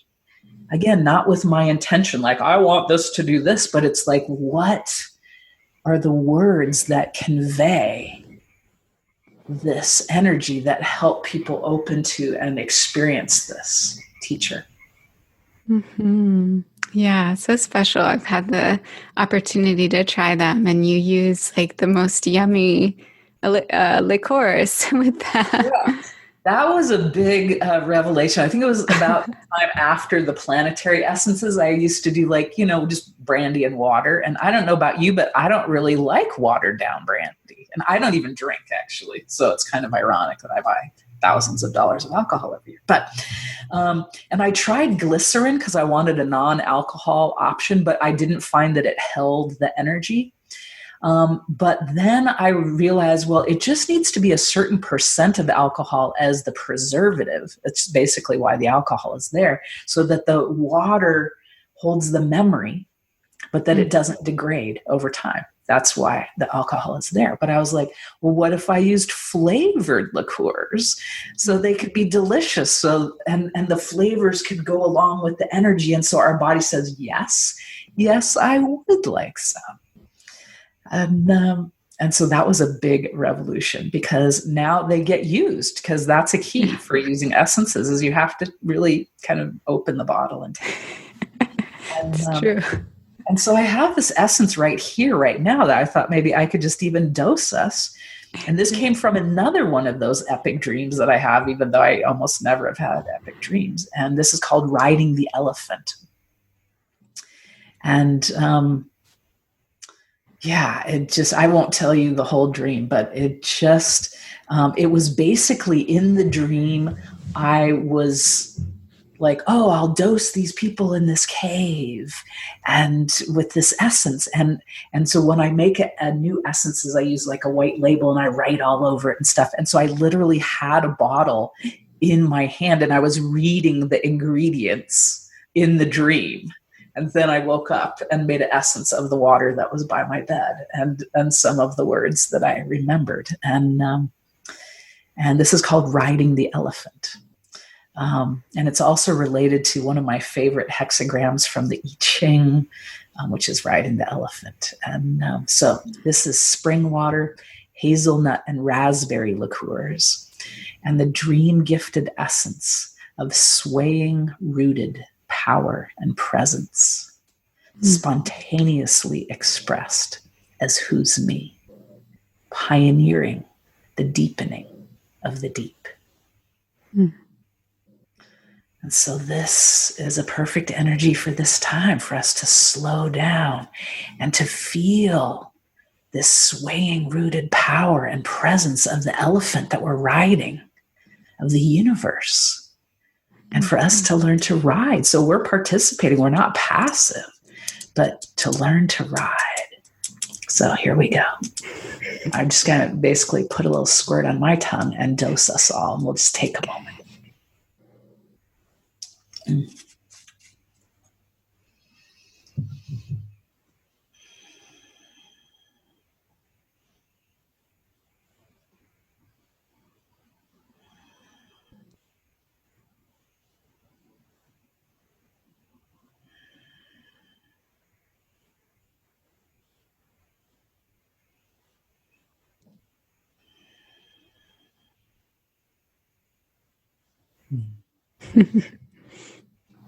Again, not with my intention, like, I want this to do this, but it's like, what are the words that convey this energy that help people open to and experience this teacher? Mm-hmm. Yeah, so special. I've had the opportunity to try them, and you use like the most yummy liqueurs with that. Yeah. That was a big revelation. I think it was about the time after the planetary essences. I used to do like, just brandy and water. And I don't know about you, but I don't really like watered down brandy. And I don't even drink, actually. So it's kind of ironic that I buy thousands of dollars of alcohol every year. But, and I tried glycerin because I wanted a non-alcohol option, but I didn't find that it held the energy. But then I realized, well, it just needs to be a certain percent of alcohol as the preservative. It's basically why the alcohol is there, so that the water holds the memory, but that it doesn't degrade over time. That's why the alcohol is there. But I was like, well, what if I used flavored liqueurs so they could be delicious? So, and the flavors could go along with the energy. And so our body says, yes, I would like some. And so that was a big revolution, because now they get used, because that's a key for using essences, is you have to really kind of open the bottle and take it. It's true. And so I have this essence right here, right now, that I thought maybe I could just even dose us. And this came from another one of those epic dreams that I have, even though I almost never have had epic dreams. And this is called Riding the Elephant. And, I won't tell you the whole dream, but it just, it was basically in the dream, I was like, oh, I'll dose these people in this cave and with this essence. And so when I make a new essences, I use like a white label and I write all over it and stuff. And so I literally had a bottle in my hand and I was reading the ingredients in the dream. And then I woke up and made an essence of the water that was by my bed and some of the words that I remembered. And this is called Riding the Elephant. And it's also related to one of my favorite hexagrams from the I Ching, which is riding the elephant. And so this is spring water, hazelnut, and raspberry liqueurs, and the dream-gifted essence of swaying, rooted power and presence, spontaneously expressed as who's me, pioneering the deepening of the deep. And so this is a perfect energy for this time, for us to slow down and to feel this swaying, rooted power and presence of the elephant that we're riding, of the universe, and for us to learn to ride. So we're participating, we're not passive, but to learn to ride. So here we go. I'm just going to basically put a little squirt on my tongue and dose us all, and we'll just take a moment.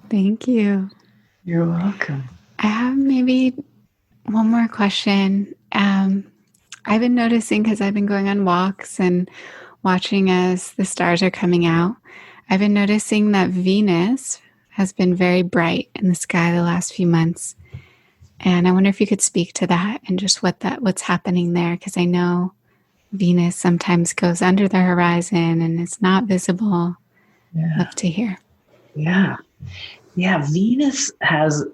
Thank you. You're welcome. I have maybe one more question. I've been noticing, because I've been going on walks and watching as the stars are coming out, I've been noticing that Venus has been very bright in the sky the last few months. And I wonder if you could speak to that and just what's happening there, because I know Venus sometimes goes under the horizon and it's not visible. Yeah. Love to hear. Yeah. Yeah, Venus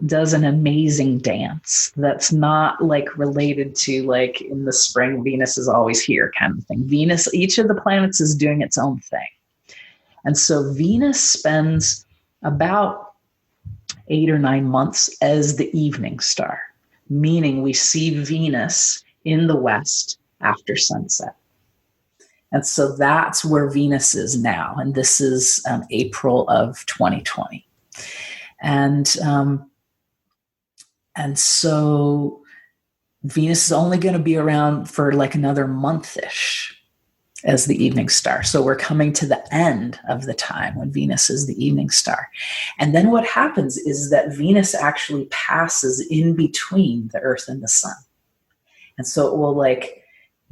does an amazing dance that's not like related to like in the spring, Venus is always here kind of thing. Venus, each of the planets is doing its own thing. And so Venus spends about 8 or 9 months as the evening star, meaning we see Venus in the west after sunset. And so that's where Venus is now. And this is April of 2020. And so Venus is only going to be around for like another month-ish as the evening star. So we're coming to the end of the time when Venus is the evening star. And then what happens is that Venus actually passes in between the Earth and the sun. And so it will like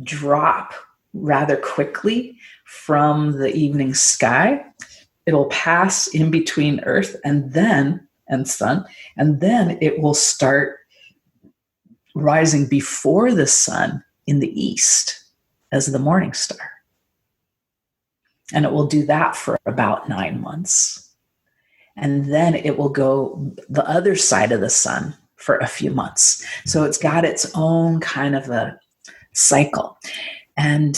drop rather quickly from the evening sky. It'll pass in between Earth and sun, and then it will start rising before the sun in the east as the morning star. And it will do that for about 9 months. And then it will go the other side of the sun for a few months. So it's got its own kind of a cycle. And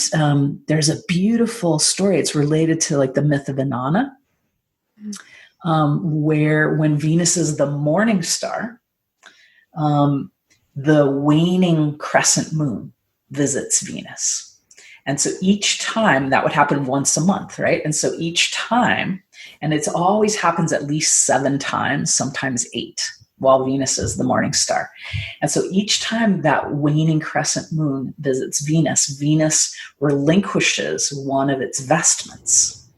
there's a beautiful story. It's related to like the myth of Inanna, where when Venus is the morning star, the waning crescent moon visits Venus. And so each time, that would happen once a month, right? And so each time, and it always happens at least 7 times, sometimes 8, while Venus is the morning star. And so each time that waning crescent moon visits Venus, Venus relinquishes one of its vestments.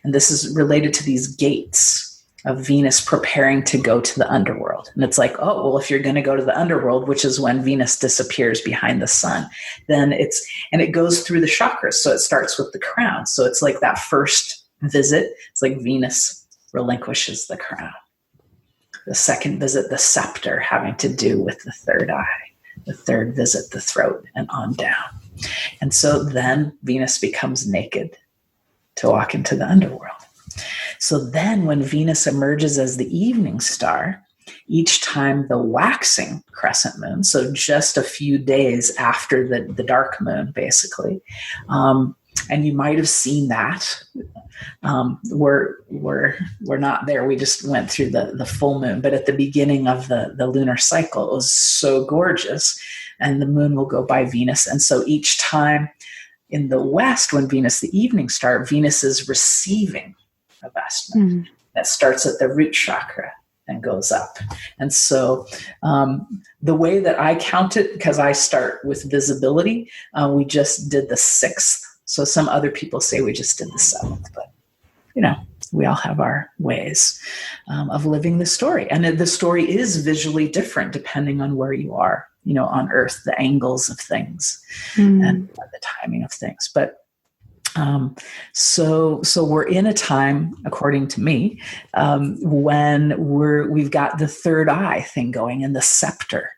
And this is related to these gates of Venus preparing to go to the underworld. And it's like, oh, well, if you're going to go to the underworld, which is when Venus disappears behind the sun, then it goes through the chakras. So it starts with the crown. So it's like that first visit, it's like Venus relinquishes the crown. The second visit, the scepter, having to do with the third eye. The third visit, the throat, and on down. And so then Venus becomes naked to walk into the underworld. So then when Venus emerges as the evening star, each time the waxing crescent moon, so just a few days after the dark moon, basically, and you might have seen that. We're not there. We just went through the full moon, but at the beginning of the lunar cycle, it was so gorgeous, and the moon will go by Venus, and so each time in the West, when Venus, the evening star, Venus is receiving a vestment that starts at the root chakra and goes up. And so the way that I count it, because I start with visibility, we just did the 6th. So some other people say we just did the 7th, but we all have our ways of living the story. And the story is visually different depending on where you are, on Earth, the angles of things and the timing of things. But so we're in a time, according to me, when we've got the third eye thing going, and the scepter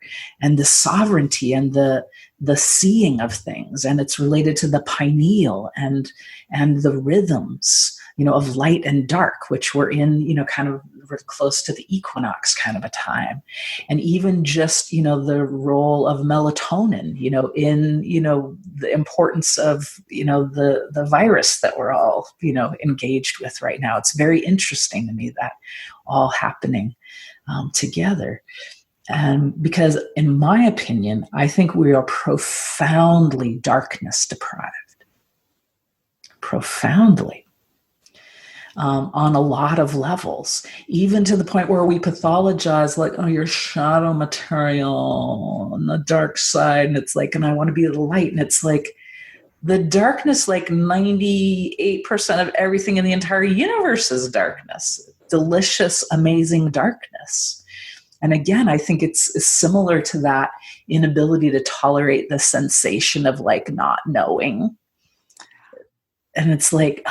and the sovereignty and the seeing of things, and it's related to the pineal and the rhythms, of light and dark, which we're in, kind of close to the equinox kind of a time. And even just, the role of melatonin, in, the importance of, the virus that we're all, engaged with right now. It's very interesting to me that all happening together. And because in my opinion, I think we are profoundly darkness deprived. Profoundly. On a lot of levels, even to the point where we pathologize, like, oh, you're shadow material on the dark side. And it's like, and I want to be the light. And it's like the darkness, like 98% of everything in the entire universe is darkness. Delicious, amazing darkness. And again, I think it's similar to that inability to tolerate the sensation of like not knowing. And it's like,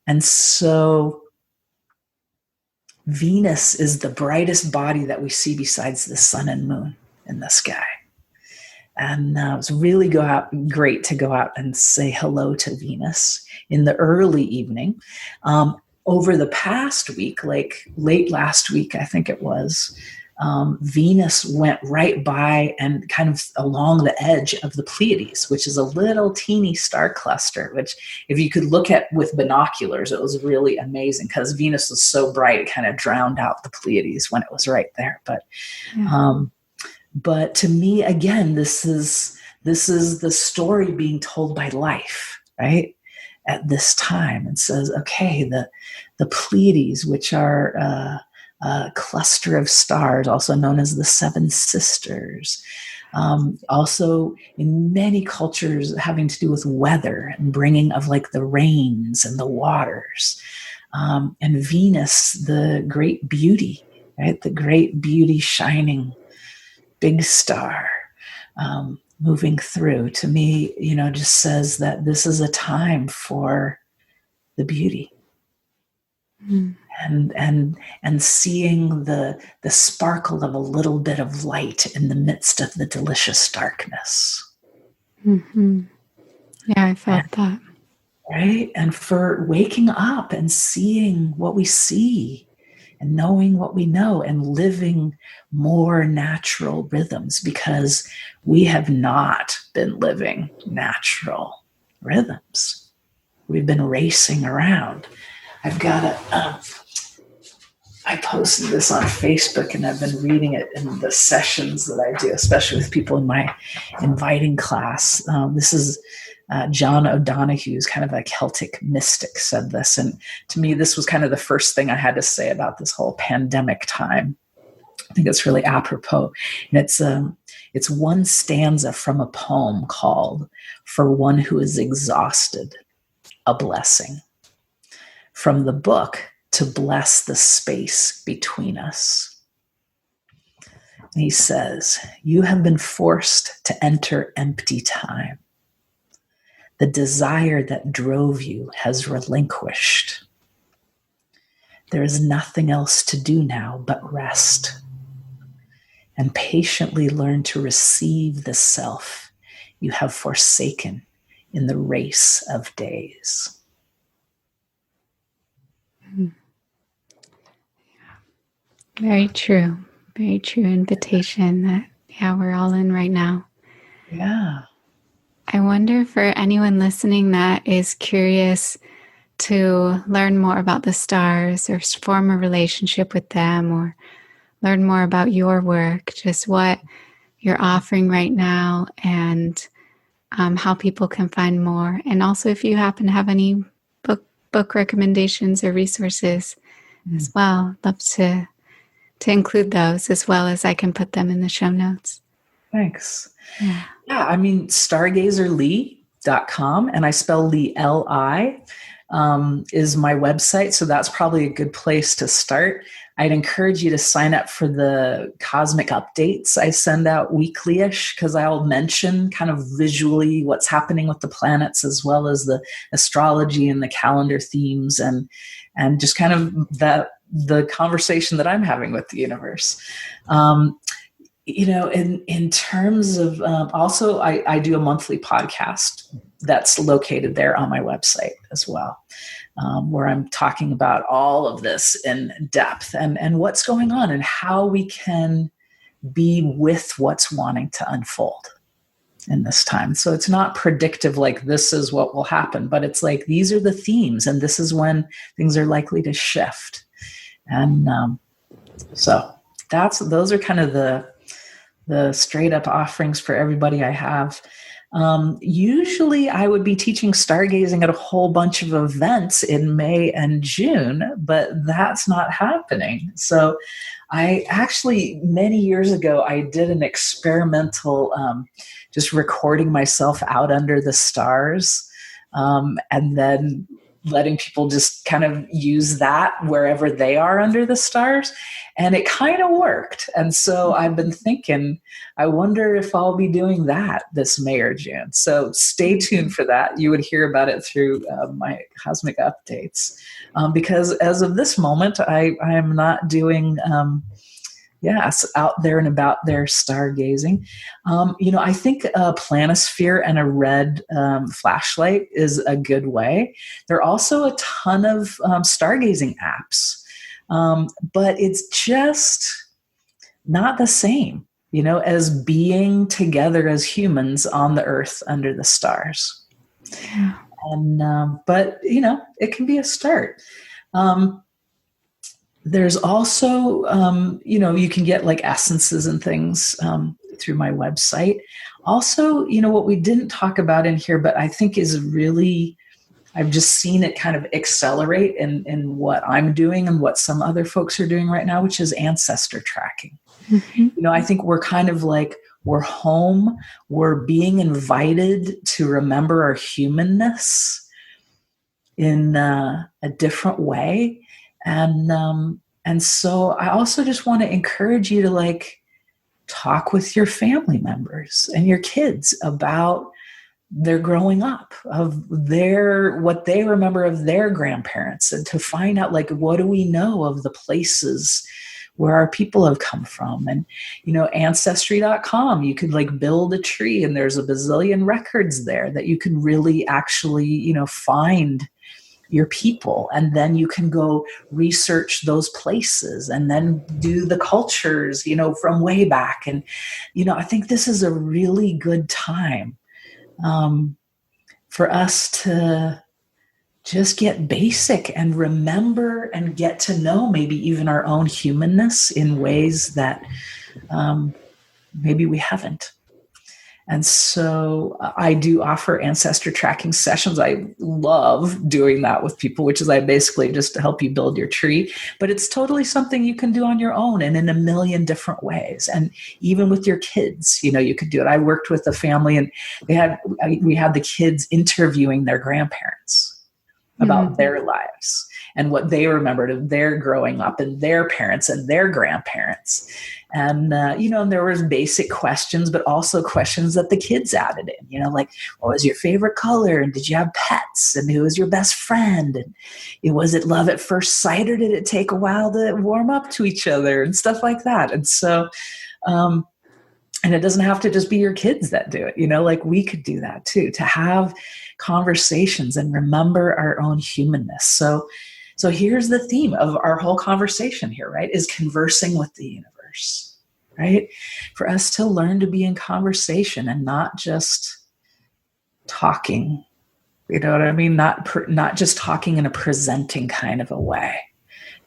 and so Venus is the brightest body that we see besides the sun and moon in the sky. And it was really great to go out and say hello to Venus in the early evening. Over the past week, like late last week, I think it was, Venus went right by and kind of along the edge of the Pleiades, which is a little teeny star cluster, which if you could look at with binoculars, it was really amazing because Venus was so bright, it kind of drowned out the Pleiades when it was right there. But to me, again, this is the story being told by life, right? At this time, and says, okay, the Pleiades, which are a cluster of stars, also known as the Seven Sisters. Also in many cultures having to do with weather and bringing of like the rains and the waters. And Venus, the great beauty, right? The great beauty shining big star moving through, to me, just says that this is a time for the beauty. And seeing the sparkle of a little bit of light in the midst of the delicious darkness. Yeah, I felt that. Right? And for waking up and seeing what we see and knowing what we know and living more natural rhythms, because we have not been living natural rhythms. We've been racing around. I've got I posted this on Facebook and I've been reading it in the sessions that I do, especially with people in my inviting class. This is John O'Donohue, who's kind of a Celtic mystic, said this. And to me, this was kind of the first thing I had to say about this whole pandemic time. I think it's really apropos. And it's one stanza from a poem called "For One Who Is Exhausted, a Blessing," from the book "To Bless the Space Between Us." And he says, "You have been forced to enter empty time. The desire that drove you has relinquished. There is nothing else to do now but rest and patiently learn to receive the self you have forsaken in the race of days." Very true. Very true invitation that, yeah, we're all in right now. Yeah. I wonder for anyone listening that is curious to learn more about the stars or form a relationship with them or learn more about your work, just what you're offering right now and how people can find more. And also if you happen to have any book recommendations or resources as well, love to include those as well as I can put them in the show notes. Thanks. Yeah. Yeah, I mean, stargazerli.com, and I spell Li Li, is my website. So that's probably a good place to start. I'd encourage you to sign up for the cosmic updates I send out weekly-ish, because I'll mention kind of visually what's happening with the planets, as well as the astrology and the calendar themes, and just kind of the conversation that I'm having with the universe. In terms of also, I do a monthly podcast that's located there on my website as well, where I'm talking about all of this in depth and what's going on and how we can be with what's wanting to unfold in this time. So it's not predictive, like this is what will happen, but it's like these are the themes and this is when things are likely to shift. And so those are kind of the straight up offerings for everybody I have. Usually I would be teaching stargazing at a whole bunch of events in May and June, but that's not happening. So I actually, many years ago, I did an experimental, just recording myself out under the stars, and then letting people just kind of use that wherever they are under the stars. And it kind of worked. And so I've been thinking, I wonder if I'll be doing that this May or June. So stay tuned for that. You would hear about it through my cosmic updates. Because as of this moment, I am not doing out there and about there stargazing. I think a planisphere and a red flashlight is a good way. There are also a ton of stargazing apps, but it's just not the same, as being together as humans on the earth under the stars. Yeah. And but it can be a start. There's also, you can get like essences and things through my website. Also, what we didn't talk about in here, but I think is really, I've just seen it kind of accelerate in what I'm doing and what some other folks are doing right now, which is ancestor tracking. Mm-hmm. I think we're kind of like, we're home, we're being invited to remember our humanness in a different way. And so I also just want to encourage you to talk with your family members and your kids about their growing up, of what they remember of their grandparents, and to find out what do we know of the places where our people have come from. And ancestry.com, you could build a tree and there's a bazillion records there that you can really actually find your people, and then you can go research those places and then do the cultures from way back. And I think this is a really good time for us to just get basic and remember and get to know maybe even our own humanness in ways that maybe we haven't. And so I do offer ancestor tracking sessions. I love doing that with people, which is I basically just to help you build your tree. But it's totally something you can do on your own and in a million different ways. And even with your kids, you could do it. I worked with a family and we had the kids interviewing their grandparents about their lives and what they remembered of their growing up and their parents and their grandparents. And, and there was basic questions, but also questions that the kids added in, what was your favorite color? And did you have pets? And who was your best friend? And was it love at first sight, or did it take a while to warm up to each other and stuff like that? And so, and it doesn't have to just be your kids that do it, we could do that too, to have conversations and remember our own humanness. So So here's the theme of our whole conversation here, right? Is conversing with the universe, right? For us to learn to be in conversation and not just talking. You know what I mean? Not just talking in a presenting kind of a way,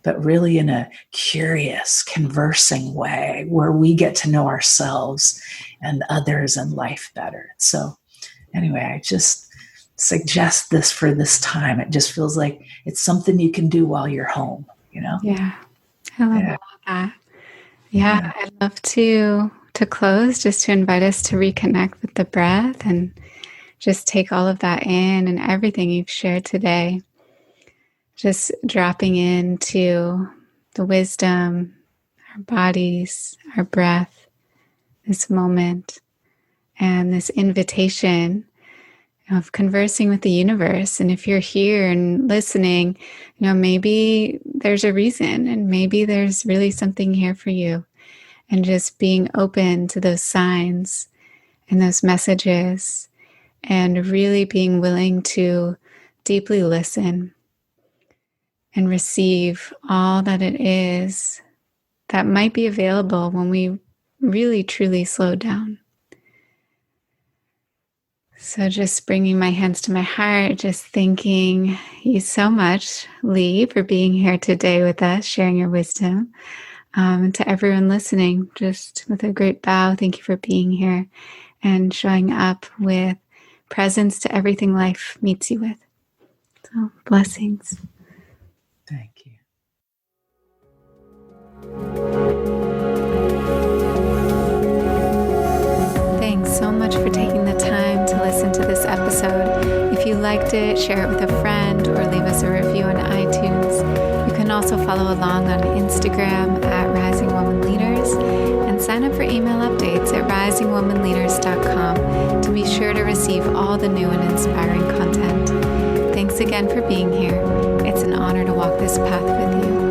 but really in a curious, conversing way where we get to know ourselves and others and life better. So anyway, I just suggest this for this time. It just feels like it's something you can do while you're home, you know? Yeah. I love Yeah. all of that. Yeah. I'd love to close, just to invite us to reconnect with the breath and just take all of that in and everything you've shared today. Just dropping into the wisdom, our bodies, our breath, this moment, and this invitation of conversing with the universe. And if you're here and listening, maybe there's a reason, and maybe there's really something here for you. And just being open to those signs and those messages, and really being willing to deeply listen and receive all that it is that might be available when we really truly slow down. So just bringing my hands to my heart, just thanking you so much, Li, for being here today with us, sharing your wisdom. And to everyone listening, just with a great bow, thank you for being here and showing up with presence to everything life meets you with. So blessings. Thank you. Thanks so much for taking the time to listen to this episode. If you liked it, share it with a friend or leave us a review on iTunes. You can also follow along on Instagram at Rising Woman Leaders and sign up for email updates at risingwomanleaders.com to be sure to receive all the new and inspiring content. Thanks again for being here. It's an honor to walk this path with you.